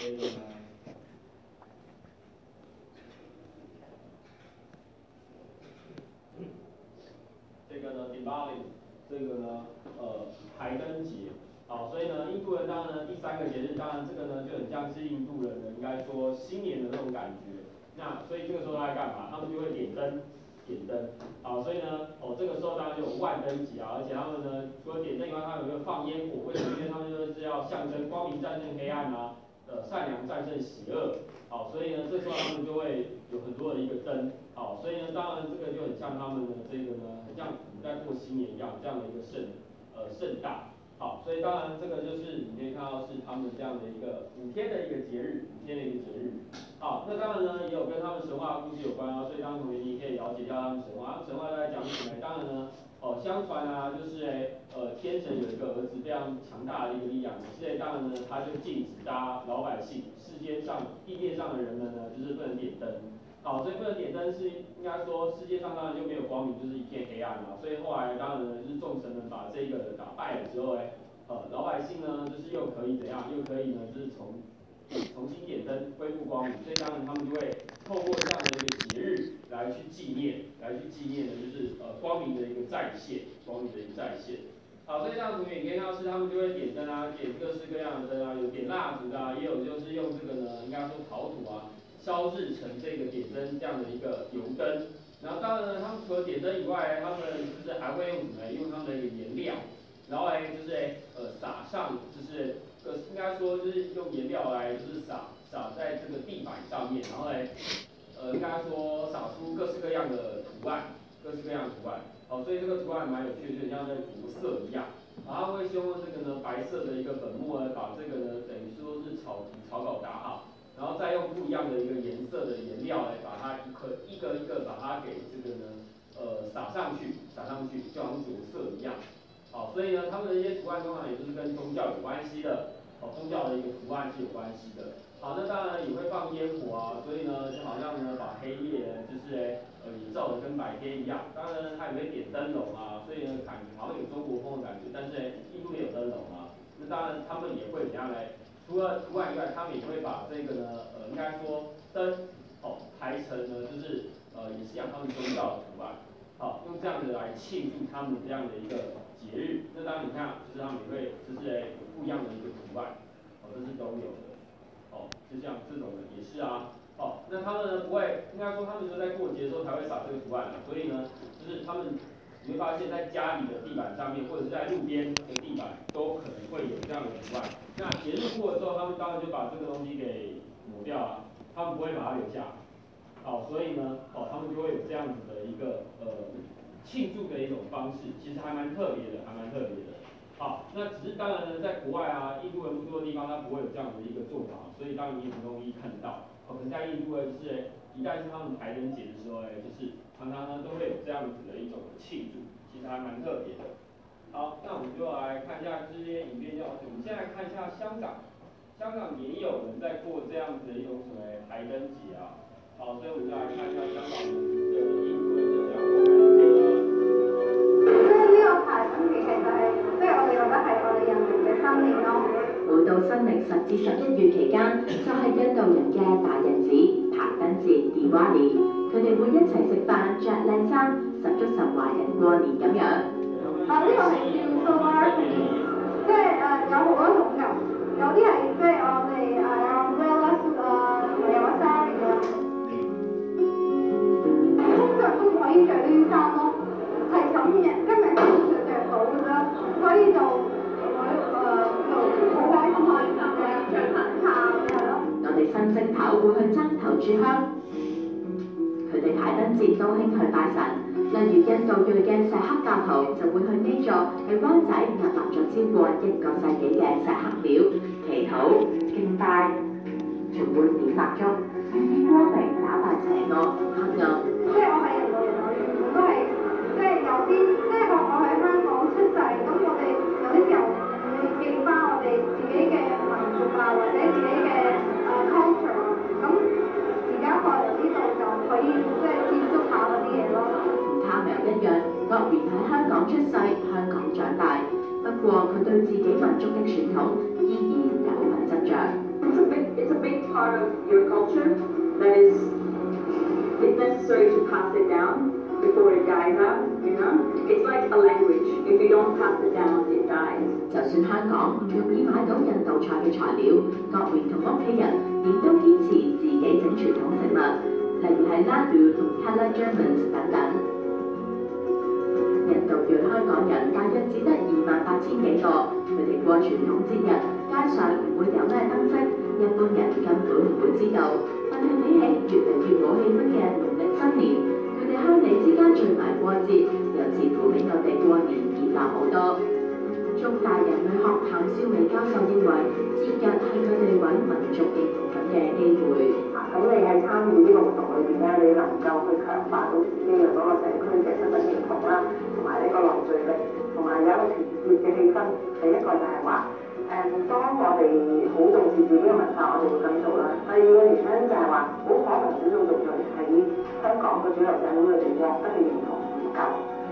接着呢，这个呢 Diwali， 这个呢排灯节。好，所以呢，印度人当然呢，第3个节日，当然这个呢就很像是印度人的应该说新年的那种感觉。那所以这个时候他在干嘛？他们就会点灯。好，所以呢，这个时候当然就有万灯节啊，而且他们呢，除了点灯以外，他们有一个放烟火，为什么？因为他们就是要象征光明战胜黑暗啊，善良战胜邪恶。好，所以呢，这时候他们就会有很多的一个灯。好，所以呢，当然这个就很像他们的这个呢，很像古代过新年一样这样的一个盛大。好，所以当然这个就是你可以看到是他们这样的一个5天的一个节日。好，那当然呢，也有跟他们神话故事有关啊，所以当然同学你可以了解一下他们神话。他们神话在讲什么？当然呢，相传啊，就是天神有一个儿子非常强大的一个力量，可是当然呢，他就禁止大家老百姓、地面上的人们呢，就是不能点灯。好，所以不能点灯是应该说世界上当然就没有光明，就是一片黑暗嘛。所以后来当然呢，就是众神们把这个打败了之后老百姓呢就是又可以怎样？又可以呢就是重新点灯，恢复光明。所以当然他们就会透过这样的一个节日来去纪念的就是光明的一个再现。好，所以这样同学你可以看到是他们就会点灯啊，点各式各样的灯啊，有点蜡烛的啊，也有就是用这个呢，应该说陶土啊。烧制成这个点灯这样的一个油灯，然后当然呢，他们除了点灯以外，他们就是还会用什么？用他们的一个颜料，然后就是撒上，就是应该说就是用颜料来就是撒在这个地板上面，然后应该说撒出各式各样的图案。好，所以这个图案蛮有趣的，就很像在着色一样。然后他会用这个呢白色的一个粉末呢，把这个呢等于说是草稿打好。然后再用不一样的一个颜色的颜料来把它一个把它给这个呢撒上去，就好像着色一样。好，所以呢，他们的一些图案通常也就是跟宗教有关系的，宗教的一个图案是有关系的。好，那当然也会放烟火啊，所以呢，就好像呢把黑夜就是也照得跟白天一样。当然呢，它也会点灯笼啊，所以呢感觉好像有中国风的感觉，但是印度也有灯笼啊。那当然他们也会怎样来？除了图案以外，他们也会把这个呢，应该说灯排成呢，就是也是一样他们宗教的图案，好，用这样的来庆祝他们这样的一个节日。那当然你看，就是他们也会就是有不一样的一个图案，这是都有的，就像这种的也是啊，那他们呢不会，应该说他们就在过节的时候才会撒这个图案所以呢，就是他们。你会发现在家里的地板上面，或者是在路边的地板，都可能会有这样的图案。那节日过了之后，他们当然就把这个东西给抹掉了，他们不会把它留下。好，所以呢，他们就会有这样子的一个庆祝的一种方式，其实还蛮特别的。好，那只是当然呢，在国外啊，印度人不多的地方，他不会有这样的一个做法，所以当然你很容易看到。可能在印度呢，就是一旦是他们排灯节的时候就是常常呢都会有这样子的一种庆祝，其实还蛮特别的。好，那我们就来看一下这些影片教学。我们先来看一下香港，香港也有人在过这样子的一种什么排灯节啊。好，所以我們就來看一下香港嘅印度人係點樣過排燈節啦。即係呢個排燈節其實係，即係我哋覺得係我哋人民嘅新年咯。每到新曆10至11月期間，就係印度人嘅大日子排燈節 Diwali， 佢哋會一齊食飯、着靚衫，十足十華人過年咁樣。呢個係叫 solar， 即係有好多種㗎，有啲係即係我哋有 umbrella suit 同埋有個 saree 㗎。通常都唔可以着呢啲衫咯，係咁嘅，今日先至着到㗎啫，所以就好開心可以着裙下嘅係咯。我哋新正頭會去爭頭炷香，佢哋排燈節都興去拜神，例如印度裔嘅錫克教徒就會去呢座喺灣仔屹立咗超過1個世紀嘅錫克廟祈禱敬拜，仲會點蠟燭，以光明打敗邪惡黑暗。即係我係印度人，我原本都係即係有啲，即係我喺香港出世，咁我哋有啲時候會記翻我哋自己嘅民族啊，或者自己嘅culture 啊，咁而家過嚟呢度就可以即係接觸下嗰啲嘢咯。同他們一樣，樂園喺香港出世，香港長大，不過佢對自己民族嘅傳統依然有份執着。It's a part of your culture, that is, it's necessary to pass it down before it dies out, you know? It's like a language. If you don't pass it down, it dies. 就算香港唔容易買到印度菜嘅材料，國民同屋企人亦都堅持自己整傳統食物，例如係拉杜同 Kala Germans 等等。印度裔香港人大約只得28,000幾個，佢哋過傳統節日，街上唔會有咩燈飾，一般人根本唔會知道。但係比起越嚟越冇氣氛嘅農曆新年，佢哋鄉里之間聚埋過節，又似乎比我哋過年熱鬧好多。中大人類學譚少薇教授認為，節日係佢哋揾民族認同感嘅機會。咁你喺參與呢個活動裏邊咧，你能夠去強化到自己嘅嗰個社區嘅身份認同啦，同埋呢個凝聚力，同埋有一個團結嘅氣氛。第一個就係話，當我哋好重視自己嘅文化，我哋會咁做啦。第二個原因就係話，好可能少數族裔喺香港嘅主流社會裏邊獲得嘅認同唔夠，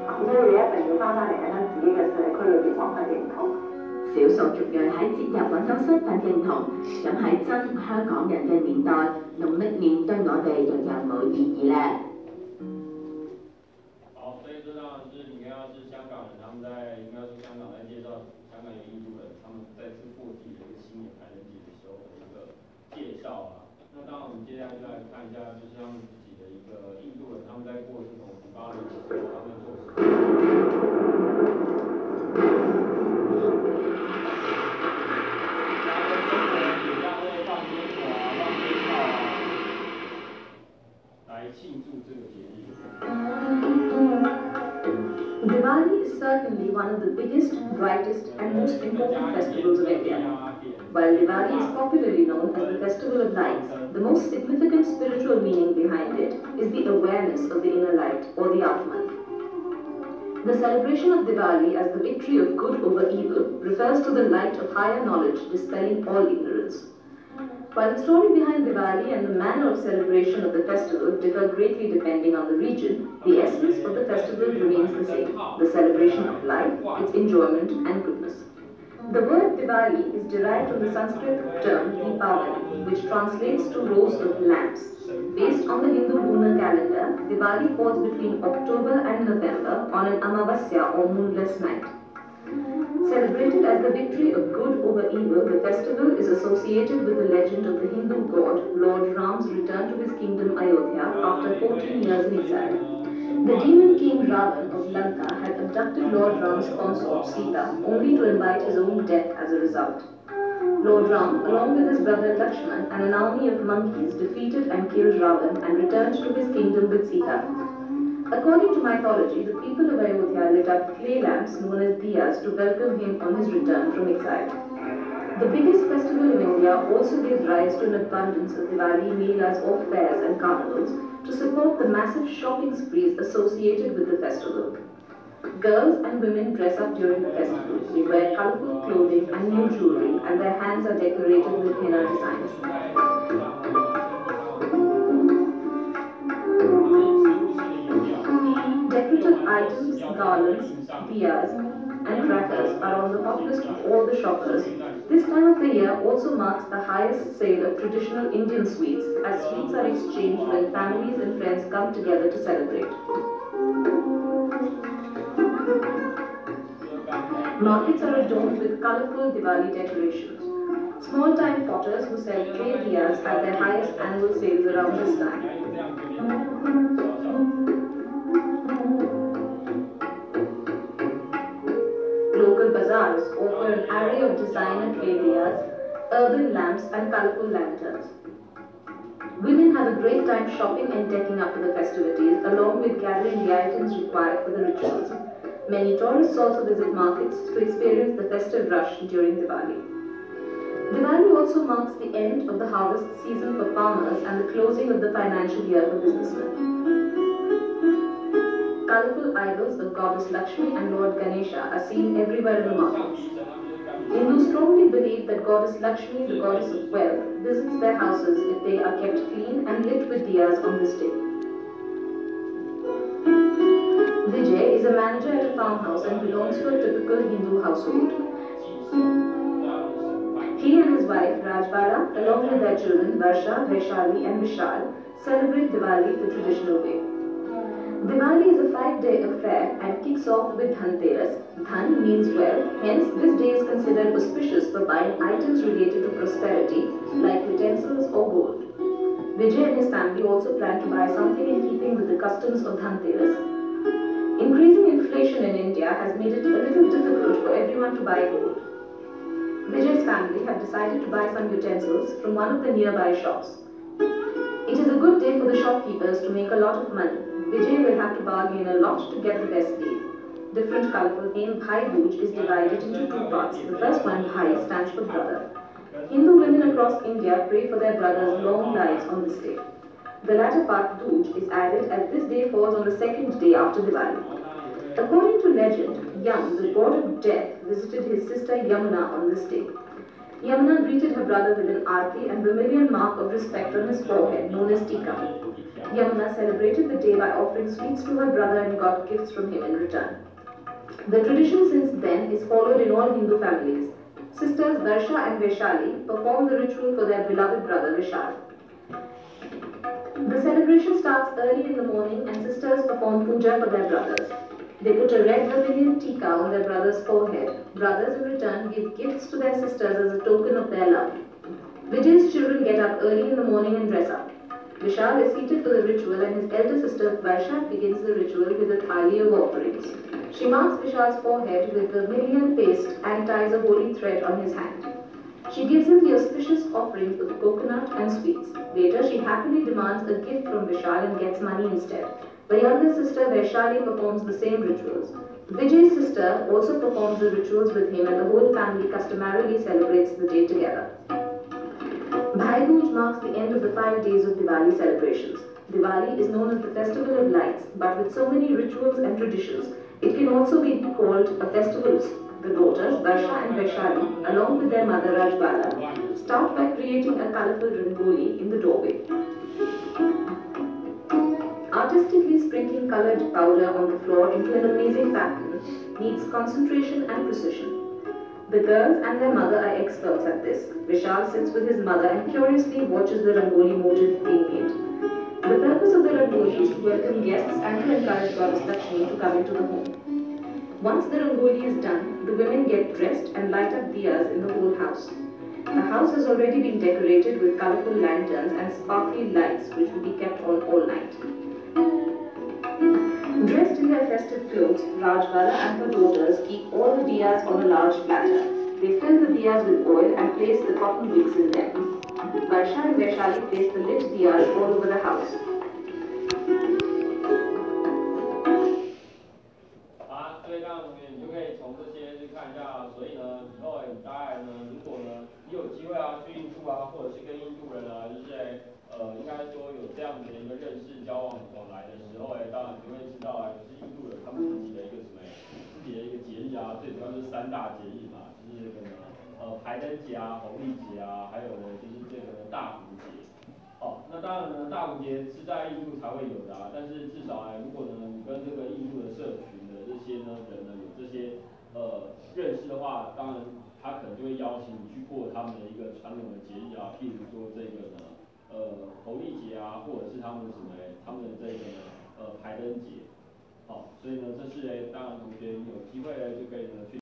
咁所以你一定要翻嚟喺自己嘅社區裏邊獲得認同。少數族裔喺節日揾到身份認同，咁喺真香港人嘅年代，農曆年對我哋又有冇意義呢？好，所以这当然是你要是香港人，他们在应该说香港在介绍香港的印度人，他们再次过自己的一个新年感恩节的时候的一个介绍啊。那当然我们接下来就来看一下，就是他们自己的一个印度人，他们在过这种迪巴里的时候，他们做什么。Diwali is certainly one of the biggest, brightest and most important festivals of India. While Diwali is popularly known as the Festival of Lights, the most significant spiritual meaning behind it is the awareness of the inner light, or the Atman. The celebration of Diwali as the victory of good over evil refers to the light of higher knowledge dispelling all ignorance. While the story behind Diwali and the manner of celebration of the festival differ greatly depending on the region, the essence of the festival remains the same: the celebration of life, its enjoyment and goodness. The word Diwali is derived from the Sanskrit term Deepavali, which translates to rows of lamps. Based on the Hindu lunar calendar, Diwali falls between October and November on an Amavasya or moonless night. Celebrated as the victory of good over evil, the festival is associated with the legend of the Hindu god Lord Ram's return to his kingdom Ayodhya after 14 years in exile. The demon king Ravan of Lanka had abducted Lord Ram's consort Sita, only to invite his own death as a result. Lord Ram, along with his brother Lakshman and an army of monkeys, defeated and killed Ravan and returned to his kingdom with Sita. According to mythology, the people of Ayodhya lit up clay lamps known as diyas to welcome him on his return from exile. The biggest festival in India also gives rise to an abundance of Diwali melas or fairs and carnivals to support the massive shopping sprees associated with the festival. Girls and women dress up during the festival. They wear colorful clothing and new jewelry, and their hands are decorated with henna designs. Decorative items, garlands, diyas, and crackers are on the hot list of all the shoppers. This time of the year also marks the highest sale of traditional Indian sweets, as sweets are exchanged when families and friends come together to celebrate. Markets are adorned with colorful Diwali decorations. Small-time potters who sell clay diyas have their highest annual sales around this time. Local bazaars offer an array of designer clay diyas, urban lamps and colorful lanterns. Women have a great time shopping and decking up for the festivities, along with gathering the items required for the rituals. Many tourists also visit markets to experience the festive rush during Diwali. Diwali also marks the end of the harvest season for farmers and the closing of the financial year for businessmen. Colorful idols of goddess Lakshmi and Lord Ganesha are seen everywhere in the markets. Hindus strongly believe that goddess Lakshmi, the goddess of wealth, visits their houses if they are kept clean and lit with diyas on this day. Vijay is a manager at a farmhouse and belongs to a typical Hindu household. He and his wife Rajbala, along with their children Varsha, Vaishali and Vishal, celebrate Diwali the traditional way. Diwali is a 5-day affair and kicks off with Dhanteras. Dhan means wealth, hence this day is considered auspicious for buying items related to prosperity like utensils or gold. Vijay and his family also plan to buy something in keeping with the customs of Dhanteras. Increasing inflation in India has made it a little difficult for everyone to buy gold. Vijay's family have decided to buy some utensils from one of the nearby shops. It is a good day for the shopkeepers to make a lot of money. Vijay will have to bargain a lot to get the best deal. Different colorful name Bhai Dooj is divided into two parts. The first one, Bhai, stands for brother. Hindu women across India pray for their brothers' long lives on this day. The latter part, Dooj, is added as this day falls on the second day after Diwali. According to legend, Yam, the god of death, visited his sister Yamuna on this day. Yamuna greeted her brother with an aarti and vermilion mark of respect on his forehead, known as tika. Yamuna celebrated the day by offering sweets to her brother and got gifts from him in return. The tradition since then is followed in all Hindu families. Sisters Varsha and Vaishali perform the ritual for their beloved brother Vishal. The celebration starts early in the morning and sisters perform puja for their brothers. They put a red vermilion tika on their brother's forehead. Brothers in return give gifts to their sisters as a token of their love. Vijay's children get up early in the morning and dress up. Vishal is seated for the ritual and his elder sister Varsha begins the ritual with a thali of offerings. She marks Vishal's forehead with vermilion paste and ties a holy thread on his hand. She gives him the auspicious offerings of coconut and sweets. Later, she happily demands a gift from Vishal and gets money instead. The younger sister Vaishali performs the same rituals. Vijay's sister also performs the rituals with him and the whole family customarily celebrates the day together. Bhai Dooj marks the end of the 5 days of Diwali celebrations. Diwali is known as the festival of lights, but with so many rituals and traditions, it can also be called a festival. The daughters, Varsha and Vaishali, along with their mother Rajbala, start by creating a colourful rangoli in the doorway. Artistically sprinkling coloured powder on the floor into an amazing pattern needs concentration and precision. The girls and their mother are experts at this. Vishal sits with his mother and curiously watches the rangoli motif being made. The purpose of the rangoli is to welcome guests and to encourage Goddess Lakshmi to come into the home. Once the rangoli is done, the women get dressed and light up diyas in the whole house. The house has already been decorated with colourful lanterns and sparkly lights which will be kept on all night. Dressed in their festive clothes, Rajbala and her daughters keep all the diyas on a large platter. They fill the diyas with oil and place the cotton wicks in them. Varsha and Vaishali place the lit diyas all over the house. 好，所以刚刚同学你就可以从这些去看一下，所以呢，以后你大概呢，如果呢你有机会啊去印度啊，或者是跟印度人啊，就是应该说有这样子的一个认识、交往往来的时候，当然你会知道啊，就是印度人他们自己的一个什么，自己的一个节日啊，最主要就是3大节日嘛，就是这个呢，排灯节啊、红历节啊，还有呢就是这个大壶节。哦，那当然呢，大壶节是在印度才会有的啊，但是至少如果呢你跟这个印度的社群的这些呢人呢有这些认识的话，当然他可能就会邀请你去过他们的一个传统的节日啊，譬如说这个呢。红历节啊，或者是他们的什么他们的这个排灯节，好，所以呢，这是当然同学有机会就可以呢去。